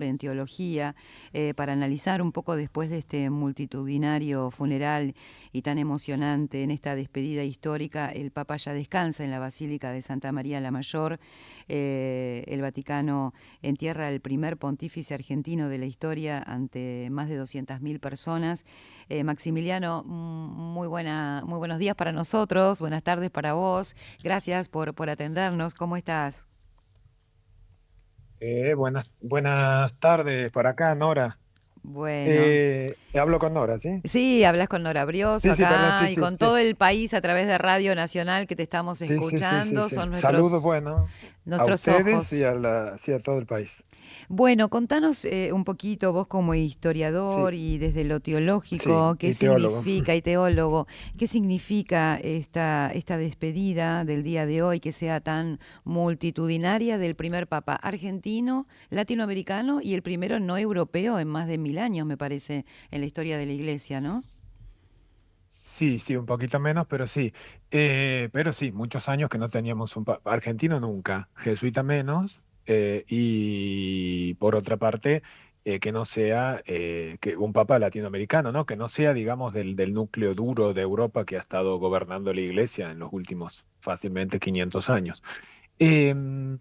en teología, para analizar un poco después de este multitudinario funeral y tan emocionante en esta despedida histórica. El Papa ya descansa en la Basílica de Santa María la Mayor. El Vaticano entierra al primer pontífice argentino de la historia ante más de 200.000 personas. Maximiliano, muy buenos días para nosotros, buenas tardes para vos. Gracias por atendernos. ¿Cómo estás? Buenas tardes por acá, Nora. Bueno. Hablo con Nora, ¿sí? Sí, hablas con Nora Brioso Sí, sí, perdón, sí, acá y sí, con sí. todo el país a través de Radio Nacional que te estamos Sí, sí, sí, sí, escuchando. sí. Son Saludos, nuestros, bueno, a nuestros ustedes y ojos. sí, a todo el país. Bueno, contanos un poquito vos como Sí, historiador y desde lo sí, teológico, qué y teólogo. significa, y teólogo, qué significa esta despedida del día de hoy que sea tan multitudinaria del primer papa argentino, latinoamericano y el primero no europeo en más de 1000 años, me parece, en la historia de la iglesia, ¿no? Sí, sí, un poquito menos, pero sí. Pero sí, muchos años que no teníamos un papa. Argentino nunca, jesuita menos. Y por otra parte, que no sea que un papa latinoamericano, ¿no? Que no sea, digamos, del núcleo duro de Europa que ha estado gobernando la iglesia en los últimos fácilmente 500 años. Em,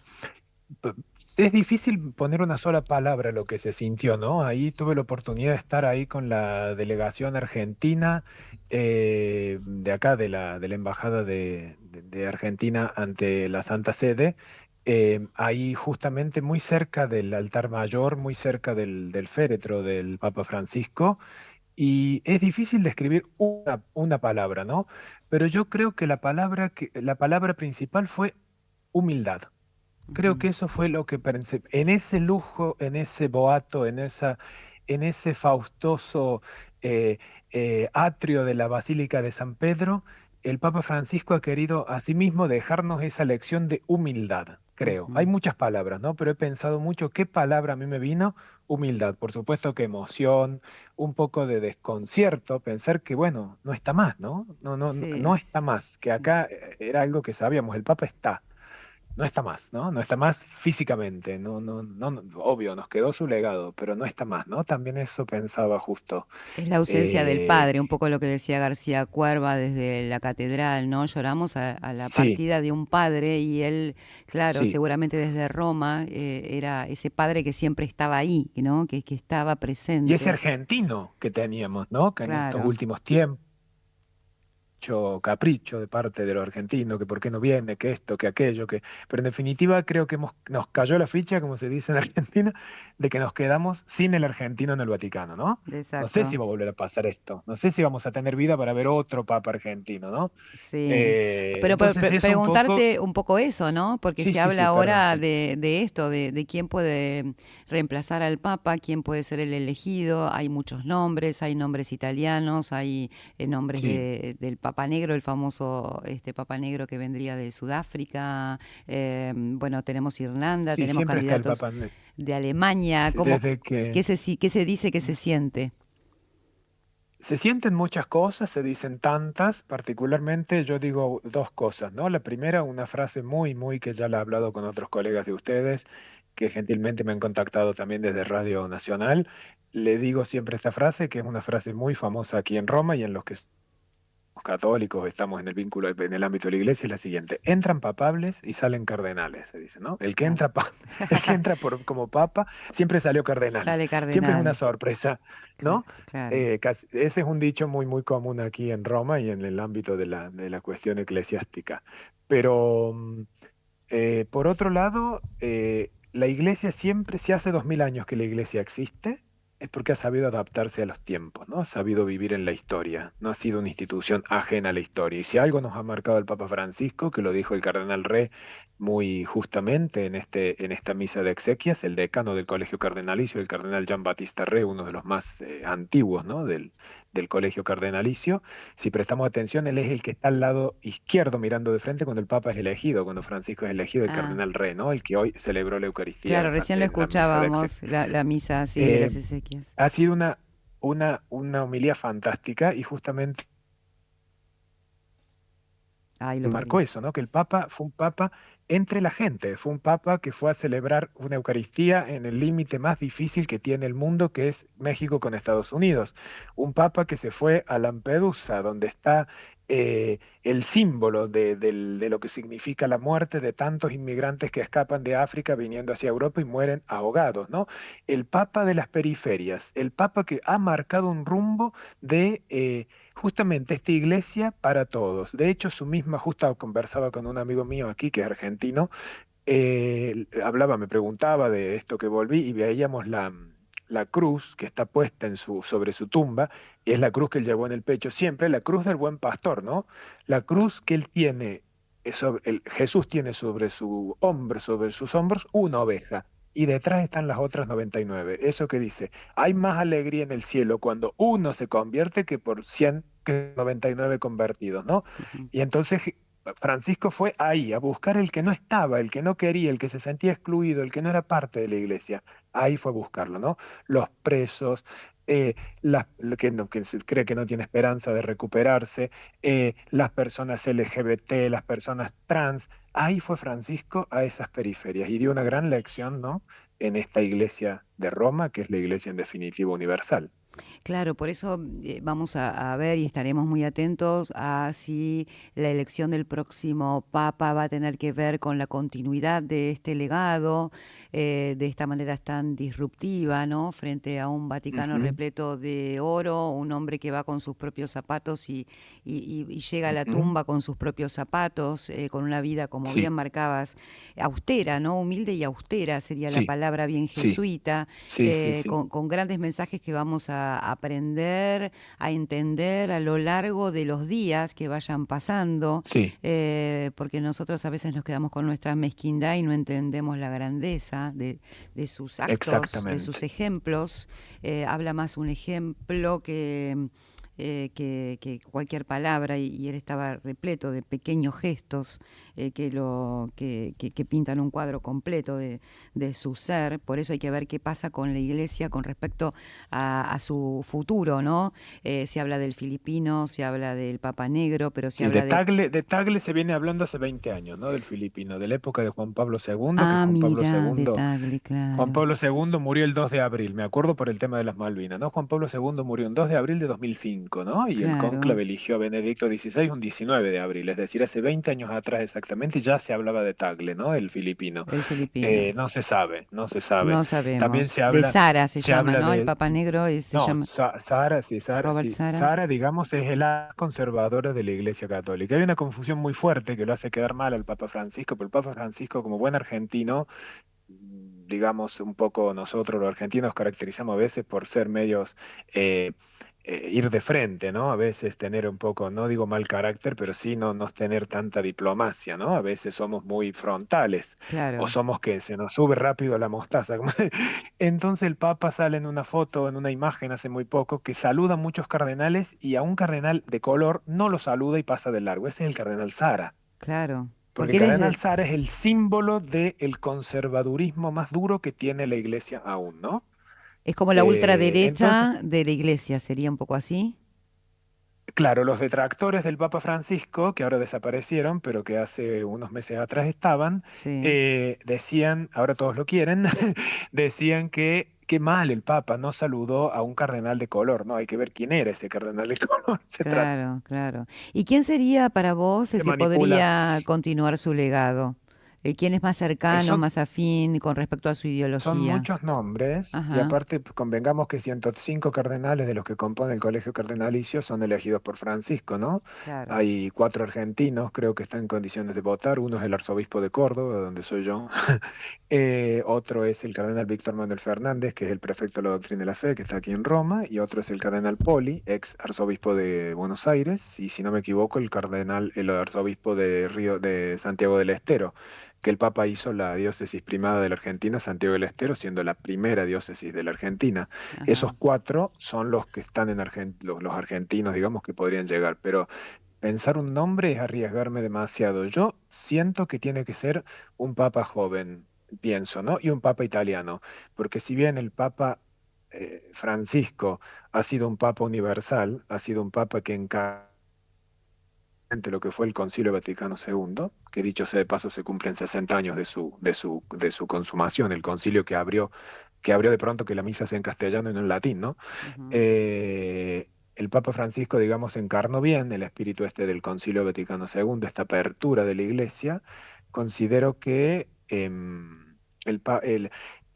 p- es difícil poner una sola palabra a lo que se sintió, ¿no? Ahí tuve la oportunidad de estar ahí con la delegación argentina de acá, de la Embajada de Argentina ante la Santa Sede, ahí justamente muy cerca del altar mayor, muy cerca del féretro del Papa Francisco, y es difícil describir una palabra, ¿no? Pero yo creo que la palabra principal fue humildad. Creo que Ujú. eso fue lo que pensé. En ese lujo, en ese boato, en ese faustoso eh, atrio de la Basílica de San Pedro, el Papa Francisco ha querido asimismo dejarnos esa lección de humildad, creo. Hay Ujú. muchas palabras, ¿no? Pero he pensado mucho qué palabra a mí me vino. Humildad, por supuesto que emoción, un poco de desconcierto, pensar que, bueno, no está más, ¿no? No, no, no Sí, no está más, que sí. acá era algo que sabíamos, el Papa está. No está más, ¿no? No está más físicamente, no, no, no, obvio, nos quedó su legado, pero no está más, ¿no? También eso pensaba justo. Es la ausencia del Eh, padre, un poco lo que decía García Cuerva desde la catedral, ¿no? Lloramos a la sí, partida de un padre y él, claro, sí. seguramente desde Roma era ese padre que siempre estaba ahí, ¿no? Que estaba Y ese presente, argentino que teníamos, ¿no? Que en estos claro. últimos tiempos capricho de parte de los argentinos, que por qué no viene, que esto, que aquello, que... Pero en definitiva creo que nos cayó la ficha, como se dice en Argentina, de que nos quedamos sin el argentino en el Vaticano, ¿no? No sé si Exacto. va a volver a pasar esto, no sé si vamos a tener vida para ver otro papa argentino, ¿no? Sí, pero Entonces eso un poco... preguntarte un poco eso, ¿no? Porque Sí, se sí, habla sí, perdón, ahora sí. de esto, de quién puede reemplazar al Papa, quién puede ser el elegido. Hay muchos nombres, hay nombres italianos, hay nombres Sí, del Papa Negro, el famoso Papa Negro que vendría de Sudáfrica. Bueno, tenemos Irlanda, sí, tenemos siempre está el candidatos papa. de Alemania. Sí, desde que... ¿Qué se dice que se siente? Se sienten muchas cosas, se dicen tantas, particularmente yo digo dos cosas, ¿no? La primera, una frase muy, muy que ya la he hablado con otros colegas de ustedes, que gentilmente me han contactado también desde Radio Nacional. Le digo siempre esta frase, que es una frase muy famosa aquí en Roma y en los que católicos estamos en el vínculo, en el ámbito de la iglesia, es la siguiente: entran papables y salen cardenales, se dice, ¿no? El que Claro. entra, el que entra como papa siempre salió cardenal. Sale Siempre es una cardenal. sorpresa, ¿no? Claro. Ese es un dicho muy, muy común aquí en Roma y en el ámbito de la cuestión eclesiástica. Pero por otro lado, la iglesia siempre, si hace 2000 años que la iglesia existe, es porque ha sabido adaptarse a los tiempos, ¿no? Ha sabido vivir en la historia, no ha sido una institución ajena a la historia. Y si algo nos ha marcado el Papa Francisco, que lo dijo el cardenal Re muy justamente en esta misa de exequias, el decano del Colegio Cardenalicio, el cardenal Gian Battista Re, uno de los más antiguos, ¿no? del Colegio Cardenalicio. Si prestamos atención, él es el que está al lado izquierdo mirando de frente cuando el Papa es elegido, cuando Francisco es elegido, el Ah, cardenal Re, ¿no? El que hoy celebró la claro, Eucaristía recién lo en la misa de escuchábamos, exequias. la misa así de Eh, las exequias. ha sido una homilía fantástica y justamente Ay, lo marcó perdimos. eso, ¿no? Que el Papa fue un Papa entre la gente. Fue un papa que fue a celebrar una Eucaristía en el límite más difícil que tiene el mundo, que es México con Estados Unidos. Un papa que se fue a Lampedusa, donde está el símbolo de lo que significa la muerte de tantos inmigrantes que escapan de África viniendo hacia Europa y mueren ahogados, ¿no? El papa de las periferias, el papa que ha marcado un rumbo de justamente esta iglesia para todos. De hecho, su misma, justo conversaba con un amigo mío aquí, que es argentino, hablaba, me preguntaba de esto que volví y veíamos la cruz que está puesta sobre su tumba, y es la cruz que él llevó en el pecho siempre, la cruz del buen pastor, ¿no? La cruz que él tiene, Jesús tiene sobre su hombro, sobre sus hombros, una oveja. Y detrás están las otras 99. Eso que dice, hay más alegría en el cielo cuando uno se convierte que por 100, que 99 convertidos, ¿no? Ujú. Y entonces Francisco fue ahí a buscar el que no estaba, el que no quería, el que se sentía excluido, el que no era parte de la iglesia. Ahí fue a buscarlo, ¿no? Los presos, lo que se cree que no tiene esperanza de recuperarse, las personas LGBT, las personas trans. Ahí fue Francisco a esas periferias y dio una gran lección, ¿no? En esta iglesia de Roma, que es la iglesia en definitiva universal. Claro, por eso vamos a ver y estaremos muy atentos a si la elección del próximo Papa va a tener que ver con la continuidad de este legado, de esta manera tan disruptiva, ¿no? Frente a un Vaticano Ujú, repleto de oro, un hombre que va con sus propios zapatos y llega a la ujú. tumba con sus propios zapatos, con una vida, como bien Sí, marcabas, austera, ¿no? Humilde y austera sería la sí, palabra, bien sí, jesuita, sí, sí, sí, con grandes mensajes que vamos a aprender, a entender a lo largo de los días que vayan pasando, sí, porque nosotros a veces nos quedamos con nuestra mezquindad y no entendemos la grandeza de sus actos, de sus exactamente. ejemplos. Habla más un ejemplo que cualquier palabra y él estaba repleto de pequeños gestos que pintan un cuadro completo de su ser. Por eso hay que ver qué pasa con la iglesia con respecto a su futuro, ¿no? Se habla del filipino, se habla del Papa Negro, pero se Sí, habla de... De Tagle se viene hablando hace 20 años, ¿no? Del filipino, de la época de Juan Pablo II, que Ah, mira, de Tagle, Juan claro, Pablo II murió el 2 de abril, me acuerdo por el tema de las Malvinas, ¿no? Juan Pablo II murió el 2 de abril de 2005, ¿no? Y el claro, cónclave eligió a Benedicto XVI un 19 de abril, es decir, hace 20 años atrás exactamente ya se hablaba de Tagle, ¿no? El filipino. el filipino. No se sabe, no se sabe. No También sabemos. De Sara se se llama, habla ¿no? El de, Papa Negro se no, llama Robert Sí, Sara. Sara, digamos, es el ala conservadora de la Iglesia Católica. Hay una confusión muy fuerte que lo hace quedar mal al Papa Francisco, pero el Papa Francisco, como buen argentino, digamos, un poco nosotros los argentinos caracterizamos a veces por ser medios, eh, ir de frente, ¿no? A veces tener un poco, no digo mal carácter, pero sí no tener tanta diplomacia, ¿no? A veces somos muy frontales o Claro. somos que se nos sube rápido la mostaza. Entonces el Papa sale en una foto, en una imagen hace muy poco, que saluda a muchos cardenales y a un cardenal de color no lo saluda y pasa de largo. Ese es el cardenal Sara. Claro, Porque porque el él es cardenal Sara es el símbolo del conservadurismo más duro que tiene la iglesia aún, ¿no? es como la Entonces, ultraderecha de la iglesia, sería un poco así. claro, los detractores del Papa Francisco, que ahora desaparecieron, pero que hace unos meses atrás estaban, Sí, decían, ahora todos lo quieren, decían que qué mal el Papa no saludó a un cardenal de color, ¿no? Hay que ver quién era ese cardenal de color. Se trata claro, claro. ¿Y quién sería para vos el de que manipula. podría continuar su legado? ¿Quién es más cercano, Son, más afín con respecto a su Son ideología? muchos nombres y Ajá, aparte convengamos que 105 cardenales de los que componen el colegio cardenalicio son elegidos por Francisco, ¿no? claro. Hay cuatro argentinos, creo que están en condiciones de votar. Uno es el arzobispo de Córdoba, donde soy yo. Otro es el cardenal Víctor Manuel Fernández, que es el prefecto de la doctrina de la fe, que está aquí en Roma. Y otro es el cardenal Poli, ex arzobispo de Buenos Aires. Y si no me equivoco, el arzobispo de Río de Santiago del Estero, que el Papa hizo la diócesis primada de la Argentina, Santiago del Estero, siendo la primera diócesis de la Argentina. Esos Ajá. cuatro son los que están en los argentinos, digamos, que podrían llegar, pero pensar un nombre es arriesgarme demasiado. Yo siento que tiene que ser un Papa joven, pienso, ¿no? Y un Papa italiano, porque si bien el Papa Francisco ha sido un Papa universal, ha sido un Papa que lo que fue el Concilio Vaticano II, que dicho sea de paso se cumplen 60 años de su consumación, el concilio que abrió de pronto que la misa sea en castellano y no en latín, ¿no? Ujú. El Papa Francisco, digamos, encarnó bien el espíritu este del Concilio Vaticano II, esta apertura de la Iglesia. Considero que el, pa- el-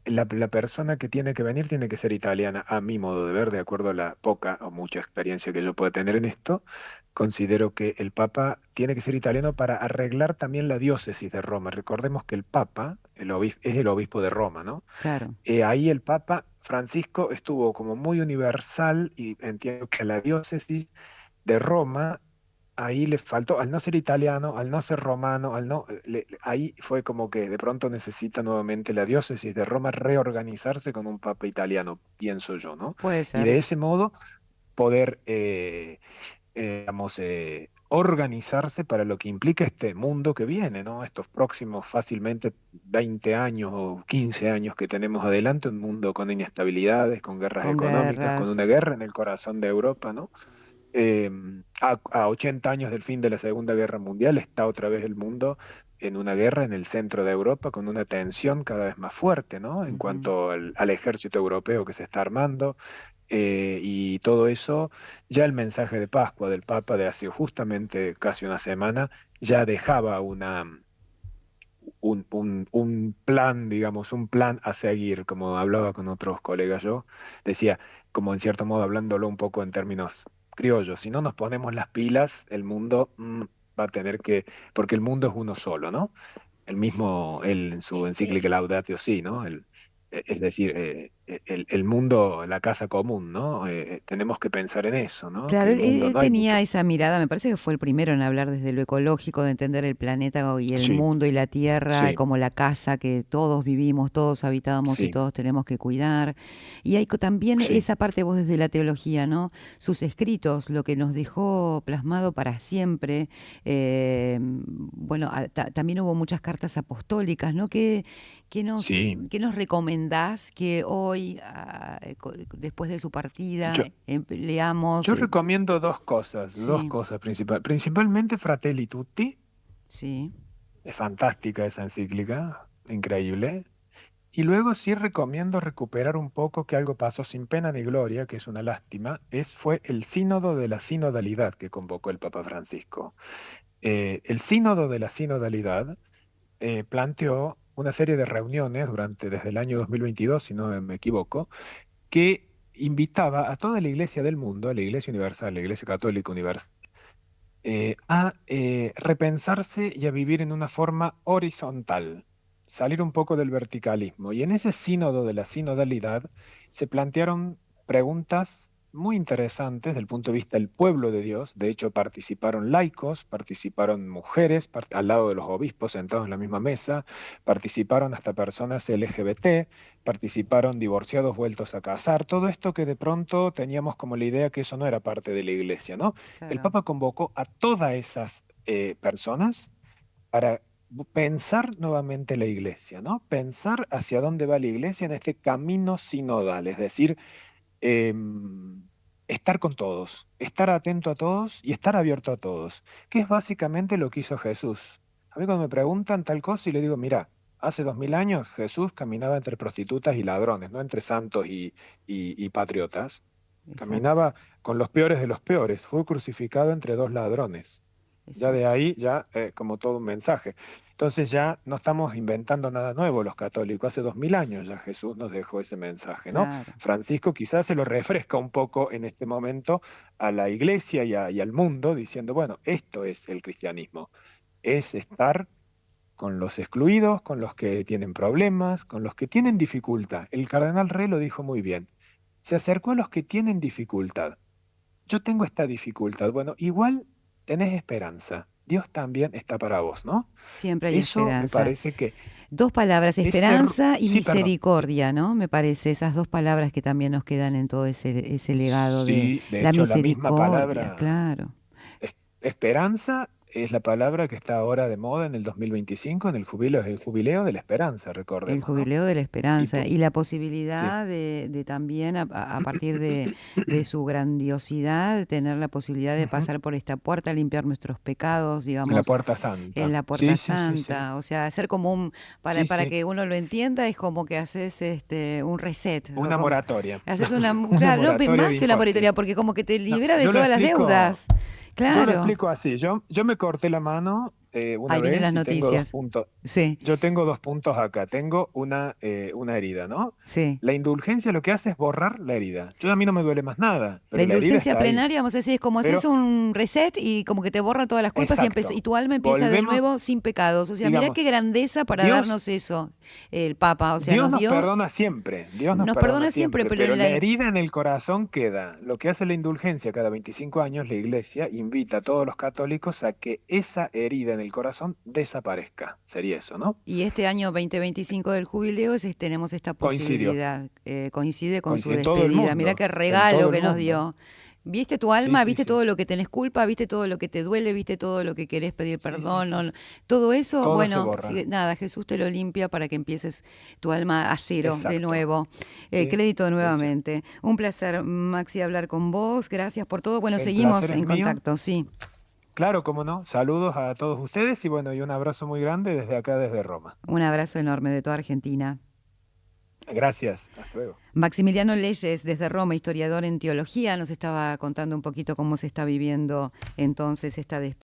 la persona que tiene que venir tiene que ser italiana, a mi modo de ver, de acuerdo a la poca o mucha experiencia que yo pueda tener en esto. Considero que el Papa tiene que ser italiano para arreglar también la diócesis de Roma. Recordemos que el Papa, es el obispo de Roma, ¿no? Claro, Ahí el Papa Francisco estuvo como muy universal y entiendo que a la diócesis de Roma, ahí le faltó, al no ser italiano, al no ser romano, ahí fue como que de pronto necesita nuevamente la diócesis de Roma reorganizarse con un Papa italiano, pienso yo, ¿no? puede Y ser. de ese modo poder digamos, organizarse para lo que implica este mundo que viene, ¿no? Estos próximos fácilmente 20 años o 15 años que tenemos adelante, un mundo con inestabilidades, con guerras Con económicas, con guerras. una guerra en el corazón de Europa, ¿no? Eh, a 80 años del fin de la Segunda Guerra Mundial está otra vez el mundo en una guerra en el centro de Europa con una tensión cada vez más fuerte, ¿no? En Ujú. cuanto al ejército europeo que se está armando, y todo eso, ya el mensaje de Pascua del Papa de hace justamente casi una semana ya dejaba un plan, digamos, un plan a seguir, como hablaba con otros colegas yo, decía, como en cierto modo hablándolo un poco en términos criollos, si no nos ponemos las pilas, el mundo va a tener que, porque el mundo es uno solo, ¿no? El mismo, él en su encíclica Laudatio Si, ¿no? Es decir, el mundo, la casa común, ¿no? Tenemos que pensar en eso, ¿no? Que Claro, el mundo él no hay tenía mucho. esa mirada, me parece que fue el primero en hablar desde lo ecológico, de entender el planeta y el Sí, mundo y la tierra sí, como la casa que todos vivimos, todos habitamos y sí, todos tenemos que cuidar. Y hay también sí. esa parte vos desde la teología, ¿no? Sus escritos, lo que nos dejó plasmado para siempre. Bueno, también hubo muchas cartas apostólicas, ¿no? ¿Qué nos, Sí, qué nos recomendás que hoy, después de su partida, yo, leamos? yo recomiendo dos Sí, cosas principalmente Fratelli Tutti, sí, es fantástica esa encíclica, increíble. Y luego sí recomiendo recuperar un poco que algo pasó sin pena ni gloria, que es una lástima, fue el sínodo de la sinodalidad que convocó el Papa Francisco. El sínodo de la sinodalidad planteó una serie de reuniones desde el año 2022, si no me equivoco, que invitaba a toda la iglesia del mundo, a la iglesia universal, la iglesia católica universal, a repensarse y a vivir en una forma horizontal, salir un poco del verticalismo. Y en ese sínodo de la sinodalidad se plantearon preguntas muy interesantes desde el punto de vista del pueblo de Dios. De hecho, participaron laicos, participaron mujeres al lado de los obispos sentados en la misma mesa, participaron hasta personas LGBT, participaron divorciados vueltos a casar, todo esto que de pronto teníamos como la idea que eso no era parte de la iglesia, ¿no? El claro. Papa convocó a todas esas personas para pensar nuevamente la iglesia, ¿no? Pensar hacia dónde va la iglesia en este camino sinodal, es decir, estar con todos, estar atento a todos y estar abierto a todos, que es básicamente lo que hizo Jesús. A mí cuando me preguntan tal cosa y le digo, mira, hace 2000 años Jesús caminaba entre prostitutas y ladrones, no entre santos y patriotas. Exacto, Caminaba con los peores de los peores. Fue crucificado entre dos ladrones. Ya de exacto. ahí, ya como todo un mensaje. Entonces ya no estamos inventando nada nuevo los católicos. Hace 2000 años ya Jesús nos dejó ese mensaje, ¿no? Claro. Francisco quizás se lo refresca un poco en este momento a la iglesia y al mundo, diciendo, bueno, esto es el cristianismo. Es estar con los excluidos, con los que tienen problemas, con los que tienen dificultad. El cardenal Rey lo dijo muy bien. Se acercó a los que tienen dificultad. Yo tengo esta dificultad. Bueno, igual tenés esperanza. Dios también está para vos, ¿no? Siempre hay Eso me esperanza. parece que Dos palabras, ese... esperanza y Sí, perdón. Sí, misericordia, ¿no? Me parece, esas dos palabras que también nos quedan en todo ese legado de sí, de la hecho la misma misericordia, palabra claro. esperanza es la palabra que está ahora de moda en el 2025, en el jubileo, es el jubileo de la esperanza, El recordemos, ¿no? jubileo de la Y esperanza po- y la sí, posibilidad de también a partir de su grandiosidad, de tener la posibilidad de ujú, pasar por esta puerta, limpiar nuestros pecados, en la digamos, Puerta en Santa. la puerta Sí, sí, sí, sí. santa. O sea, hacer como Sí, para sí. que uno lo entienda, es como que haces un reset, o Una como, moratoria. haces Una claro, no, moratoria más de que una impuestos. moratoria, porque como que te No, libera de todas las deudas. yo lo Claro. explico así. Yo me corté la mano una Ahí vienen las vez y tengo dos noticias. puntos. Sí, Yo tengo 2 puntos acá. Tengo una herida, ¿no? sí. La indulgencia lo que hace es borrar la herida. Yo a mí no me duele más nada, La pero la herida indulgencia está ahí. plenaria, vamos a decir, es como haces Pero, un reset y como que te borra todas las culpas y exacto. tu alma empieza de Volvemos, nuevo sin pecados. O sea, mirá qué digamos, grandeza para Dios, darnos eso, el Papa. O sea, Dios nos nos dio, perdona siempre. Dios nos nos perdona perdona siempre, siempre. pero Pero en la la, herida en el corazón queda. Lo que hace la indulgencia cada 25 años, la Iglesia invita a todos los católicos a que esa herida en el corazón desaparezca. Sería eso, ¿no? y este año 2025 del jubileo tenemos esta Coincidió. posibilidad, coincide con su Coincidió en todo el despedida. Mirá mundo. qué En regalo todo el que nos mundo. dio. ¿Viste tu Sí, alma? sí, ¿Viste sí. todo lo que tenés culpa? ¿Viste todo lo que te duele? ¿Viste todo lo que querés pedir Sí, sí, perdón? sí, No, sí. todo eso, Todo se bueno, borra. nada, Jesús te lo limpia para que empieces tu alma a cero de Exacto. nuevo. Sí. Crédito Ella. nuevamente. Un placer, Maxi, hablar con vos. Gracias por todo. Bueno, El seguimos placer es en mío. contacto, sí. Claro, cómo no. Saludos a todos ustedes y bueno, y un abrazo muy grande desde acá, desde Roma. Un abrazo enorme de toda Argentina. Gracias. Hasta luego. Maximiliano Leyes, desde Roma, historiador en teología, nos estaba contando un poquito cómo se está viviendo entonces esta